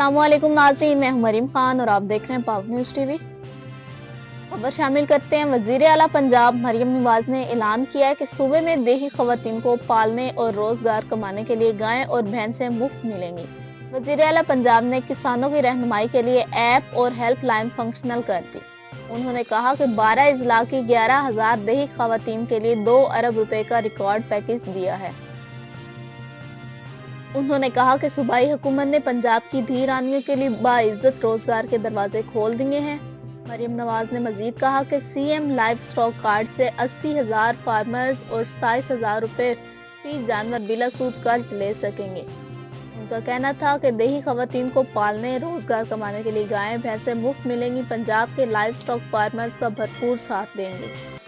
अस्सलामुअलैकुम नाज़रीन, मैं हूं मरीम खान और आप देख रहे हैं पावर न्यूज़ टीवी। खबर शामिल करते हैं। वज़ीर आला पंजाब मरियम नवाज ने ऐलान किया है कि सूबे में देही खवातीन को पालने और रोजगार कमाने के लिए गायें और भैंसें मुफ्त मिलेंगी। वज़ीर आला पंजाब ने किसानों की रहनुमाई के लिए ऐप और हेल्पलाइन फंक्शनल कर दी। उन्होंने कहा कि 12 अजला की 11,000 देही खवातीन के लिए 2 अरब रुपए का रिकॉर्ड पैकेज दिया है। उन्होंने कहा कि सूबाई हुकूमत ने पंजाब की धी रानियों के लिए बाइज्जत रोजगार के दरवाजे खोल दिए हैं। मरियम नवाज ने मजीद कहा कि सीएम लाइव स्टॉक कार्ड से 80,000 फार्मर्स और 27,000 रुपए फी जानवर बिला सूद कर्ज ले सकेंगे। उनका कहना था कि देही खवातीन को पालने रोजगार कमाने के लिए गायें भैंसें मुफ्त मिलेंगी। पंजाब के लाइव स्टॉक फार्मर्स का भरपूर साथ देंगे।